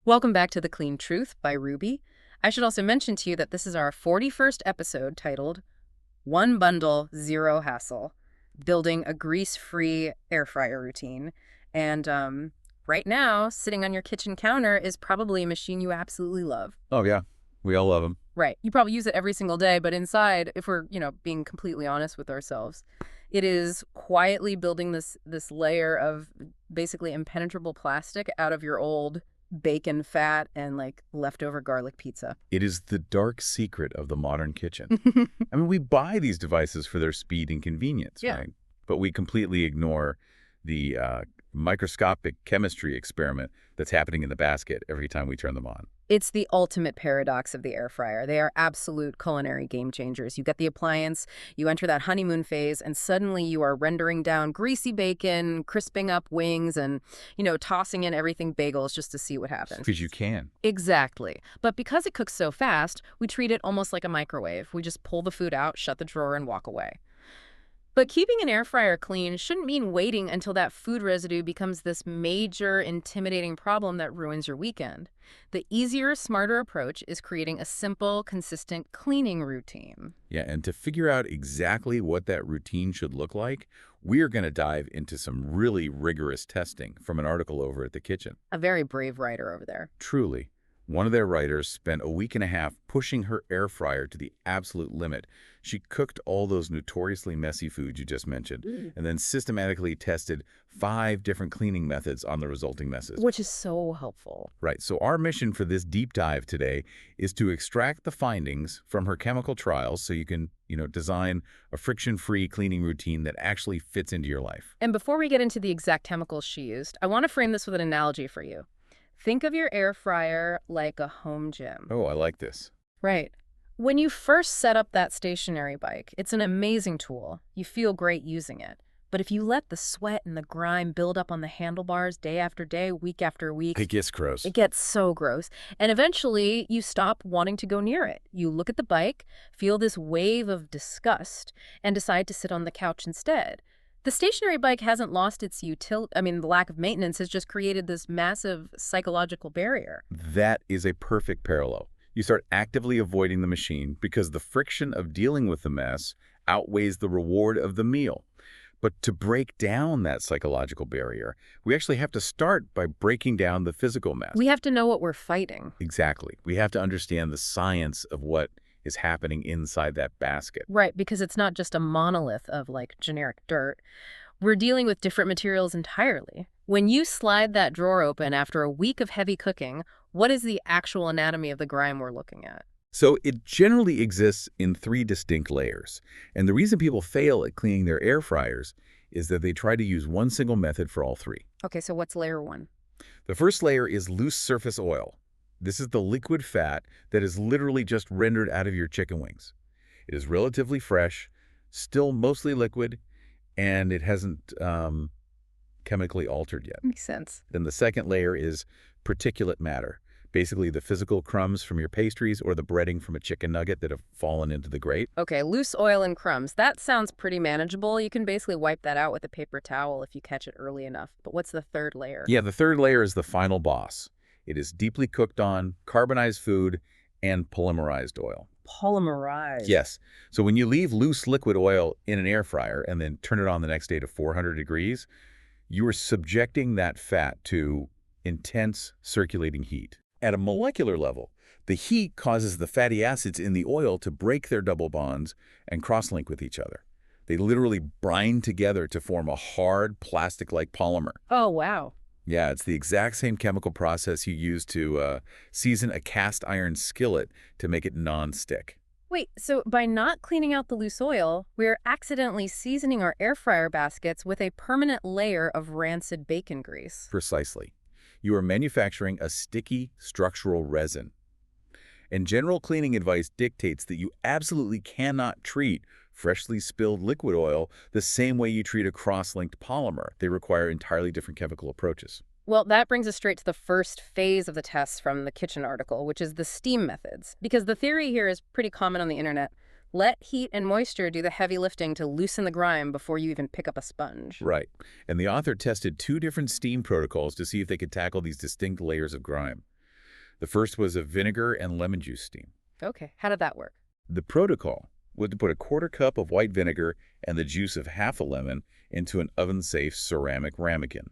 Welcome back to The Clean Truth by Roobi. I should also mention to you that this is our 41st episode titled One Bundle, Zero Hassle, Building a Grease-Free Air Fryer Routine. And right now, sitting on your kitchen counter is probably a machine you absolutely love. Oh, yeah. We all love them. Right. You probably use it every single day, but inside, if we're, being completely honest with ourselves, it is quietly building this layer of basically impenetrable plastic out of your old bacon fat and leftover garlic pizza. It is the dark secret of the modern kitchen. I mean, we buy these devices for their speed and convenience, Yeah. right? But we completely ignore the microscopic chemistry experiment that's happening in the basket every time we turn them on. It's the ultimate paradox of the air fryer. They are absolute culinary game changers. You get the appliance, you enter that honeymoon phase, and suddenly you are rendering down greasy bacon, crisping up wings, and, tossing in everything bagels just to see what happens. Because you can. Exactly. But because it cooks so fast, we treat it almost like a microwave. We just pull the food out, shut the drawer, and walk away. But keeping an air fryer clean shouldn't mean waiting until that food residue becomes this major, intimidating problem that ruins your weekend. The easier, smarter approach is creating a simple, consistent cleaning routine. Yeah, and to figure out exactly what that routine should look like, we're going to dive into some really rigorous testing from an article over at The Kitchen. A very brave writer over there. Truly. One of their writers spent a week and a half pushing her air fryer to the absolute limit. She cooked all those notoriously messy foods you just mentioned, and then systematically tested 5 different cleaning methods on the resulting messes. Which is so helpful. Right, so our mission for this deep dive today is to extract the findings from her chemical trials so you can, design a friction-free cleaning routine that actually fits into your life. And before we get into the exact chemicals she used, I want to frame this with an analogy for you. Think of your air fryer like a home gym. Oh, I like this. Right. When you first set up that stationary bike, it's an amazing tool. You feel great using it. But if you let the sweat and the grime build up on the handlebars day after day, week after week, It gets gross. it gets so gross. And eventually, you stop wanting to go near it. You look at the bike, feel this wave of disgust, and decide to sit on the couch instead. The stationary bike hasn't lost its utility. The lack of maintenance has just created this massive psychological barrier. That is a perfect parallel. You start actively avoiding the machine because the friction of dealing with the mess outweighs the reward of the meal. But to break down that psychological barrier, we actually have to start by breaking down the physical mess. We have to know what we're fighting. Exactly. We have to understand the science of what is happening inside that basket. Right, because it's not just a monolith of generic dirt. We're dealing with different materials entirely. When you slide that drawer open after a week of heavy cooking, what is the actual anatomy of the grime we're looking at? So it generally exists in 3 distinct layers. And the reason people fail at cleaning their air fryers is that they try to use one single method for all 3. Okay, so what's layer 1? The first layer is loose surface oil. This is the liquid fat that is literally just rendered out of your chicken wings. It is relatively fresh, still mostly liquid, and it hasn't chemically altered yet. Makes sense. Then the second layer is particulate matter, basically the physical crumbs from your pastries or the breading from a chicken nugget that have fallen into the grate. Okay, loose oil and crumbs. That sounds pretty manageable. You can basically wipe that out with a paper towel if you catch it early enough. But what's the third layer? Yeah, the third layer is the final boss. It is deeply cooked on, carbonized food, and polymerized oil. Polymerized. Yes. So when you leave loose liquid oil in an air fryer and then turn it on the next day to 400 degrees, you are subjecting that fat to intense circulating heat. At a molecular level, the heat causes the fatty acids in the oil to break their double bonds and cross-link with each other. They literally brine together to form a hard, plastic-like polymer. Oh, wow. Yeah, it's the exact same chemical process you use to season a cast iron skillet to make it non-stick. Wait, so by not cleaning out the loose oil, we're accidentally seasoning our air fryer baskets with a permanent layer of rancid bacon grease. Precisely. You are manufacturing a sticky structural resin. And general cleaning advice dictates that you absolutely cannot treat freshly spilled liquid oil the same way you treat a cross-linked polymer. They require entirely different chemical approaches. Well, that brings us straight to the first phase of the tests from the Kitchen article, which is the steam methods. Because the theory here is pretty common on the internet. Let heat and moisture do the heavy lifting to loosen the grime before you even pick up a sponge. Right. And the author tested 2 different steam protocols to see if they could tackle these distinct layers of grime. The first was a vinegar and lemon juice steam. Okay, how did that work? The protocol was to put a quarter cup of white vinegar and the juice of half a lemon into an oven-safe ceramic ramekin.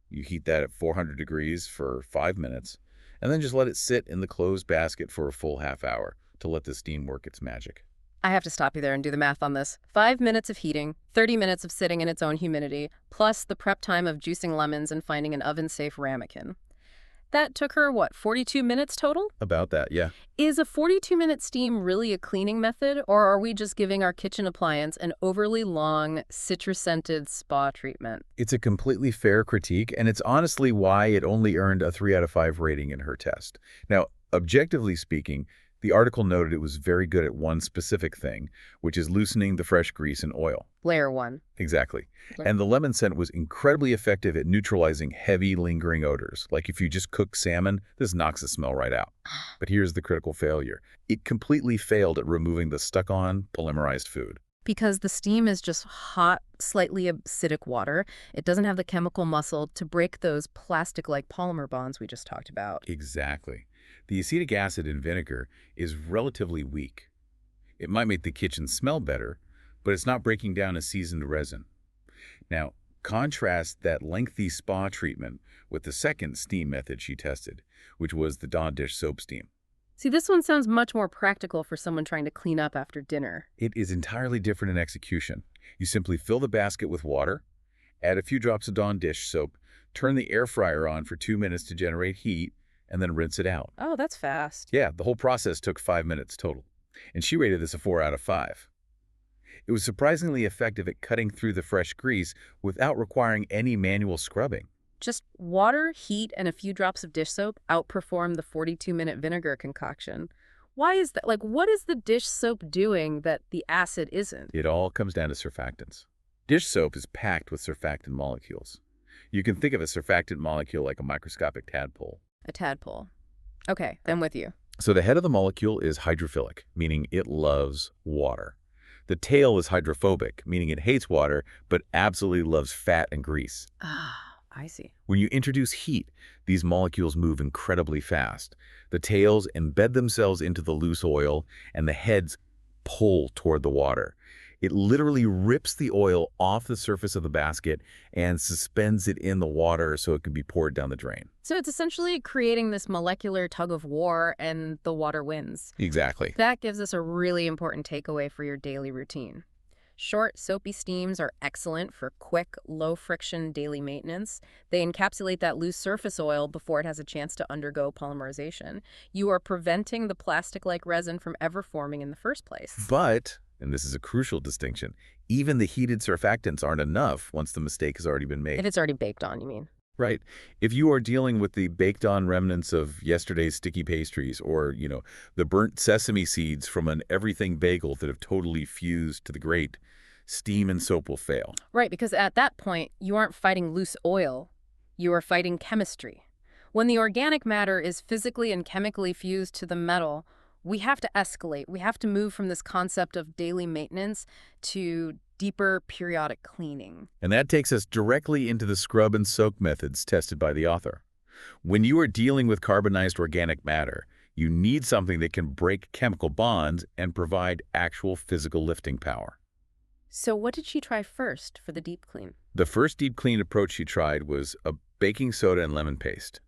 You heat that at 400 degrees for 5 minutes, and then just let it sit in the closed basket for a full half hour to let the steam work its magic. I have to stop you there and do the math on this. 5 minutes of heating, 30 minutes of sitting in its own humidity, plus the prep time of juicing lemons and finding an oven-safe ramekin. That took her, what, 42 minutes total? About that, yeah. Is a 42-minute steam really a cleaning method, or are we just giving our kitchen appliance an overly long, citrus-scented spa treatment? It's a completely fair critique, and it's honestly why it only earned a 3 out of 5 rating in her test. Now, objectively speaking, the article noted it was very good at one specific thing, which is loosening the fresh grease and oil. Layer 1. Exactly. And the lemon scent was incredibly effective at neutralizing heavy, lingering odors. Like if you just cook salmon, this knocks the smell right out. But here's the critical failure. It completely failed at removing the stuck-on, polymerized food. Because the steam is just hot, slightly acidic water. It doesn't have the chemical muscle to break those plastic-like polymer bonds we just talked about. Exactly. The acetic acid in vinegar is relatively weak. It might make the kitchen smell better, but it's not breaking down a seasoned resin. Now, contrast that lengthy spa treatment with the second steam method she tested, which was the Dawn dish soap steam. See, this one sounds much more practical for someone trying to clean up after dinner. It is entirely different in execution. You simply fill the basket with water, add a few drops of Dawn dish soap, turn the air fryer on for 2 minutes to generate heat, and then rinse it out. Oh, that's fast. Yeah, the whole process took 5 minutes total, and she rated this a 4 out of 5. It was surprisingly effective at cutting through the fresh grease without requiring any manual scrubbing. Just water, heat, and a few drops of dish soap outperform the 42-minute vinegar concoction. Why is that? Like, what is the dish soap doing that the acid isn't? It all comes down to surfactants. Dish soap is packed with surfactant molecules. You can think of a surfactant molecule like a microscopic tadpole. A tadpole. Okay, I'm with you. So the head of the molecule is hydrophilic, meaning it loves water. The tail is hydrophobic, meaning it hates water, but absolutely loves fat and grease. Ah, I see. When you introduce heat, these molecules move incredibly fast. The tails embed themselves into the loose oil, and the heads pull toward the water. It literally rips the oil off the surface of the basket and suspends it in the water so it can be poured down the drain. So it's essentially creating this molecular tug of war, and the water wins. Exactly. That gives us a really important takeaway for your daily routine. Short, soapy steams are excellent for quick, low-friction daily maintenance. They encapsulate that loose surface oil before it has a chance to undergo polymerization. You are preventing the plastic-like resin from ever forming in the first place. But, and this is a crucial distinction, even the heated surfactants aren't enough once the mistake has already been made. If it's already baked on, you mean? Right. If you are dealing with the baked-on remnants of yesterday's sticky pastries or, the burnt sesame seeds from an everything bagel that have totally fused to the grate, steam and soap will fail. Right, because at that point, you aren't fighting loose oil. You are fighting chemistry. When the organic matter is physically and chemically fused to the metal, we have to escalate. We have to move from this concept of daily maintenance to deeper periodic cleaning. And that takes us directly into the scrub and soak methods tested by the author. When you are dealing with carbonized organic matter, you need something that can break chemical bonds and provide actual physical lifting power. So what did she try first for the deep clean? The first deep clean approach she tried was a baking soda and lemon paste.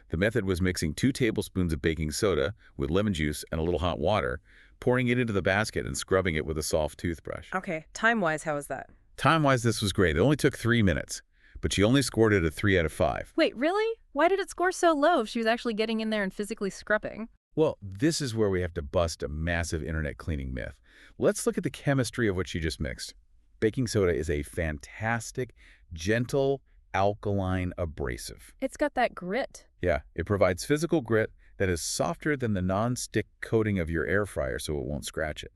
The method was mixing 2 tablespoons of baking soda with lemon juice and a little hot water, pouring it into the basket and scrubbing it with a soft toothbrush. Okay, time-wise, how was that? Time-wise, this was great. It only took 3 minutes, but she only scored it a 3 out of 5. Wait, really? Why did it score so low if she was actually getting in there and physically scrubbing? Well, this is where we have to bust a massive internet cleaning myth. Let's look at the chemistry of what she just mixed. Baking soda is a fantastic, gentle, alkaline abrasive. It's got that grit. Yeah, it provides physical grit that is softer than the non-stick coating of your air fryer so it won't scratch it.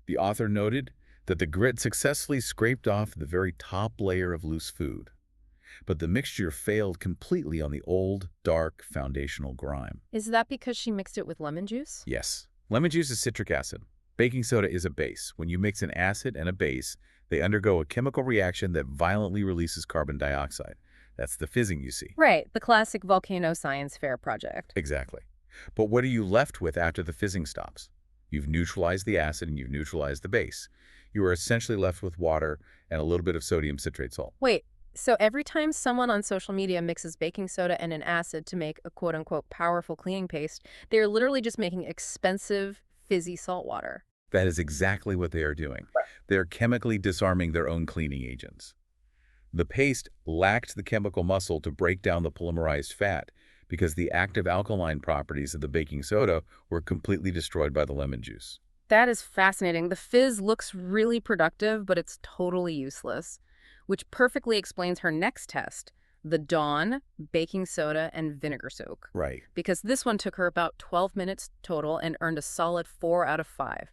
The author noted that the grit successfully scraped off the very top layer of loose food, but the mixture failed completely on the old, dark, foundational grime. Is that because she mixed it with lemon juice? Yes. Lemon juice is citric acid. Baking soda is a base. When you mix an acid and a base, they undergo a chemical reaction that violently releases carbon dioxide. That's the fizzing you see. Right, the classic volcano science fair project. Exactly. But what are you left with after the fizzing stops? You've neutralized the acid and you've neutralized the base. You are essentially left with water and a little bit of sodium citrate salt. Wait, so every time someone on social media mixes baking soda and an acid to make a quote-unquote powerful cleaning paste, they're literally just making expensive, fizzy salt water. That is exactly what they are doing. They're chemically disarming their own cleaning agents. The paste lacked the chemical muscle to break down the polymerized fat because the active alkaline properties of the baking soda were completely destroyed by the lemon juice. That is fascinating. The fizz looks really productive, but it's totally useless, which perfectly explains her next test, the Dawn baking soda and vinegar soak. Right. Because this one took her about 12 minutes total and earned a solid 4 out of 5.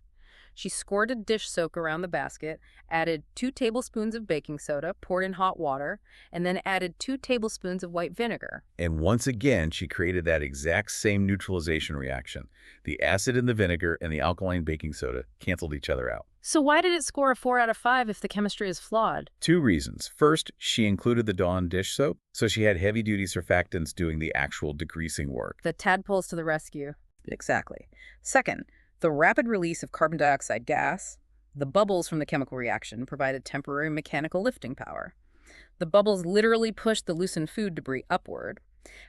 She scored a dish soak around the basket, added 2 tablespoons of baking soda, poured in hot water, and then added 2 tablespoons of white vinegar. And once again, she created that exact same neutralization reaction. The acid in the vinegar and the alkaline baking soda canceled each other out. So why did it score a 4 out of 5 if the chemistry is flawed? 2 reasons. First, she included the Dawn dish soap, so she had heavy-duty surfactants doing the actual degreasing work. The tadpoles to the rescue. Exactly. Second, the rapid release of carbon dioxide gas, the bubbles from the chemical reaction, provided temporary mechanical lifting power. The bubbles literally pushed the loosened food debris upward.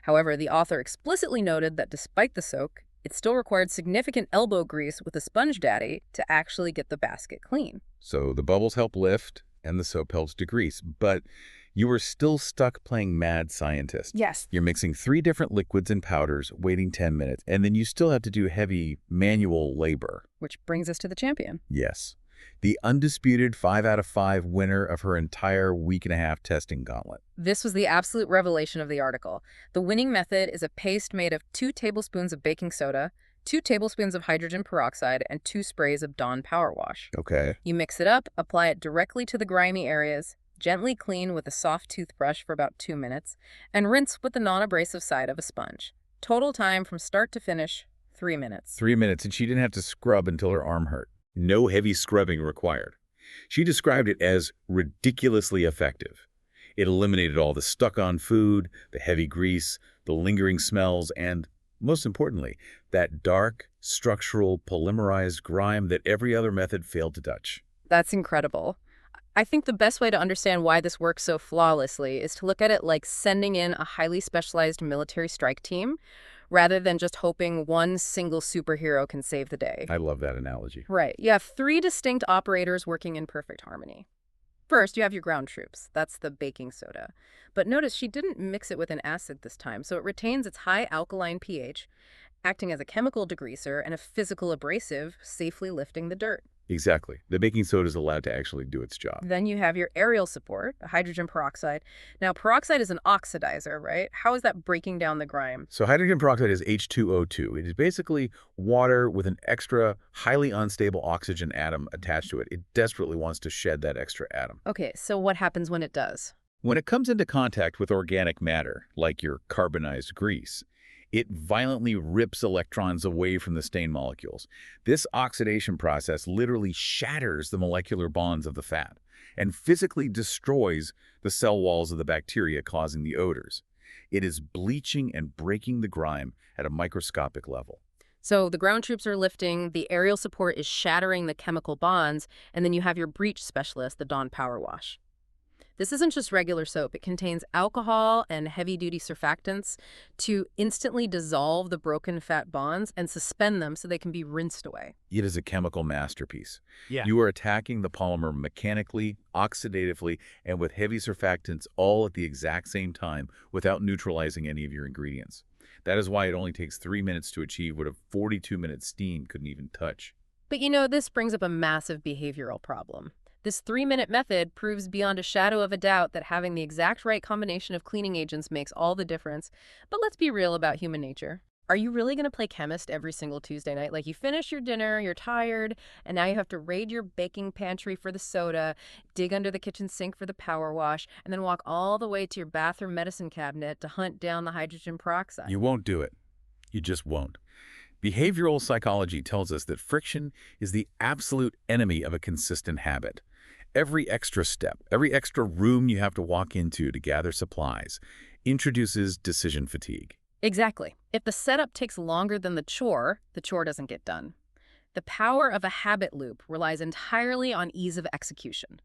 However, the author explicitly noted that despite the soak, it still required significant elbow grease with a sponge daddy to actually get the basket clean. So the bubbles help lift and the soap helps degrease, but you are still stuck playing mad scientist. Yes. You're mixing 3 different liquids and powders, waiting 10 minutes, and then you still have to do heavy manual labor. Which brings us to the champion. Yes. The undisputed 5 out of 5 winner of her entire week-and-a-half testing gauntlet. This was the absolute revelation of the article. The winning method is a paste made of 2 tablespoons of baking soda, 2 tablespoons of hydrogen peroxide, and 2 sprays of Dawn Power Wash. Okay. You mix it up, apply it directly to the grimy areas, gently clean with a soft toothbrush for about 2 minutes, and rinse with the non-abrasive side of a sponge. Total time from start to finish, 3 minutes. 3 minutes, and she didn't have to scrub until her arm hurt. No heavy scrubbing required. She described it as ridiculously effective. It eliminated all the stuck-on food, the heavy grease, the lingering smells, and, most importantly, that dark, structural, polymerized grime that every other method failed to touch. That's incredible. I think the best way to understand why this works so flawlessly is to look at it like sending in a highly specialized military strike team rather than just hoping one single superhero can save the day. I love that analogy. Right. You have 3 distinct operators working in perfect harmony. First, you have your ground troops. That's the baking soda. But notice she didn't mix it with an acid this time, so it retains its high alkaline pH, acting as a chemical degreaser and a physical abrasive, safely lifting the dirt. Exactly. The baking soda is allowed to actually do its job. Then you have your aerial support, hydrogen peroxide. Now, peroxide is an oxidizer, right? How is that breaking down the grime? So hydrogen peroxide is H2O2. It is basically water with an extra highly unstable oxygen atom attached to it. It desperately wants to shed that extra atom. Okay, so what happens when it does? When it comes into contact with organic matter, like your carbonized grease, it violently rips electrons away from the stain molecules. This oxidation process literally shatters the molecular bonds of the fat and physically destroys the cell walls of the bacteria, causing the odors. It is bleaching and breaking the grime at a microscopic level. So the ground troops are lifting, the aerial support is shattering the chemical bonds, and then you have your breach specialist, the Dawn Power Wash. This isn't just regular soap. It contains alcohol and heavy-duty surfactants to instantly dissolve the broken fat bonds and suspend them so they can be rinsed away. It is a chemical masterpiece. Yeah. You are attacking the polymer mechanically, oxidatively, and with heavy surfactants all at the exact same time without neutralizing any of your ingredients. That is why it only takes 3 minutes to achieve what a 42-minute steam couldn't even touch. But you know, this brings up a massive behavioral problem. This 3-minute method proves beyond a shadow of a doubt that having the exact right combination of cleaning agents makes all the difference. But let's be real about human nature. Are you really going to play chemist every single Tuesday night? Like, you finish your dinner, you're tired, and now you have to raid your baking pantry for the soda, dig under the kitchen sink for the power wash, and then walk all the way to your bathroom medicine cabinet to hunt down the hydrogen peroxide. You won't do it. You just won't. Behavioral psychology tells us that friction is the absolute enemy of a consistent habit. Every extra step, every extra room you have to walk into to gather supplies introduces decision fatigue. Exactly. If the setup takes longer than the chore doesn't get done. The power of a habit loop relies entirely on ease of execution.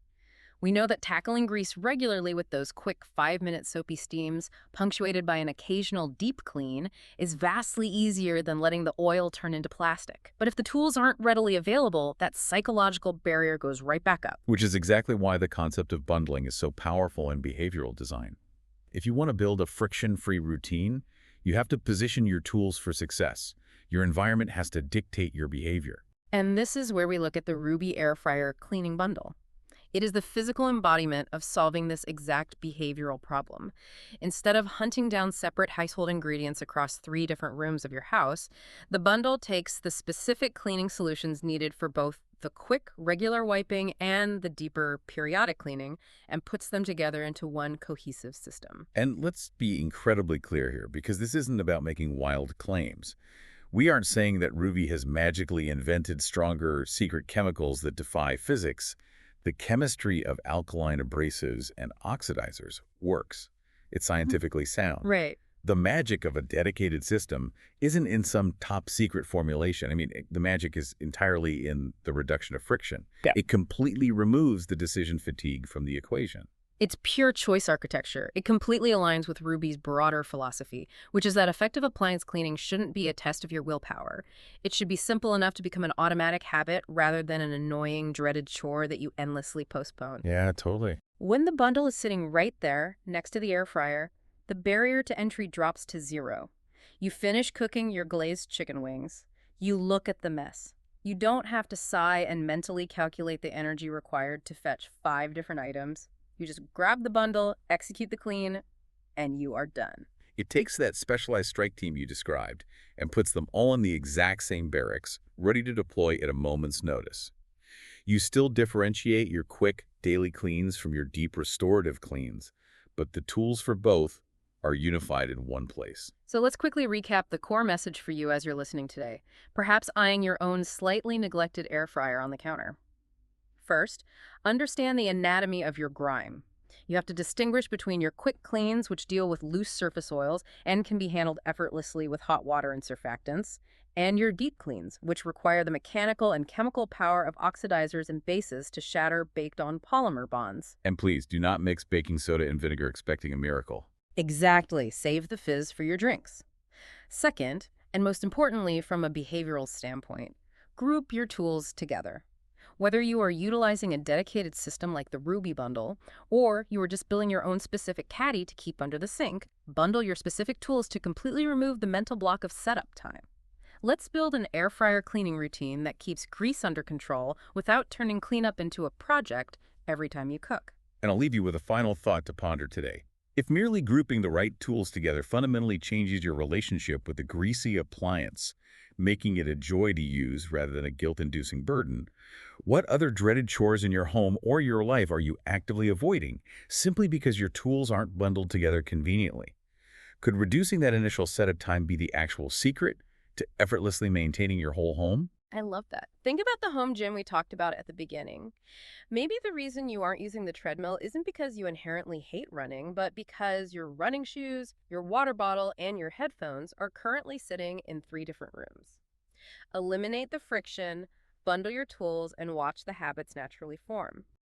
We know that tackling grease regularly with those quick 5-minute soapy steams, punctuated by an occasional deep clean, is vastly easier than letting the oil turn into plastic. But if the tools aren't readily available, that psychological barrier goes right back up. Which is exactly why the concept of bundling is so powerful in behavioral design. If you want to build a friction-free routine, you have to position your tools for success. Your environment has to dictate your behavior. And this is where we look at the Roobi air fryer cleaning bundle. It is the physical embodiment of solving this exact behavioral problem. Instead of hunting down separate household ingredients across 3 different rooms of your house, the bundle takes the specific cleaning solutions needed for both the quick, regular wiping and the deeper, periodic cleaning and puts them together into one cohesive system. And let's be incredibly clear here, because this isn't about making wild claims. We aren't saying that Roobi has magically invented stronger secret chemicals that defy physics. The chemistry of alkaline abrasives and oxidizers works. It's scientifically sound. Right. The magic of a dedicated system isn't in some top-secret formulation. I mean, the magic is entirely in the reduction of friction. Yeah. It completely removes the decision fatigue from the equation. It's pure choice architecture. It completely aligns with Ruby's broader philosophy, which is that effective appliance cleaning shouldn't be a test of your willpower. It should be simple enough to become an automatic habit rather than an annoying, dreaded chore that you endlessly postpone. Yeah, totally. When the bundle is sitting right there, next to the air fryer, the barrier to entry drops to 0. You finish cooking your glazed chicken wings. You look at the mess. You don't have to sigh and mentally calculate the energy required to fetch 5 different items. You just grab the bundle, execute the clean, and you are done. It takes that specialized strike team you described and puts them all in the exact same barracks, ready to deploy at a moment's notice. You still differentiate your quick, daily cleans from your deep restorative cleans, but the tools for both are unified in one place. So let's quickly recap the core message for you as you're listening today, perhaps eyeing your own slightly neglected air fryer on the counter. First, understand the anatomy of your grime. You have to distinguish between your quick cleans, which deal with loose surface oils and can be handled effortlessly with hot water and surfactants, and your deep cleans, which require the mechanical and chemical power of oxidizers and bases to shatter baked-on polymer bonds. And please, do not mix baking soda and vinegar expecting a miracle. Exactly. Save the fizz for your drinks. Second, and most importantly from a behavioral standpoint, group your tools together. Whether you are utilizing a dedicated system like the Roobi bundle, or you are just building your own specific caddy to keep under the sink, bundle your specific tools to completely remove the mental block of setup time. Let's build an air fryer cleaning routine that keeps grease under control without turning cleanup into a project every time you cook. And I'll leave you with a final thought to ponder today. If merely grouping the right tools together fundamentally changes your relationship with a greasy appliance, making it a joy to use rather than a guilt-inducing burden, what other dreaded chores in your home or your life are you actively avoiding simply because your tools aren't bundled together conveniently? Could reducing that initial setup time be the actual secret to effortlessly maintaining your whole home? I love that. Think about the home gym we talked about at the beginning. Maybe the reason you aren't using the treadmill isn't because you inherently hate running, but because your running shoes, your water bottle, and your headphones are currently sitting in 3 different rooms. Eliminate the friction, bundle your tools, and watch the habits naturally form.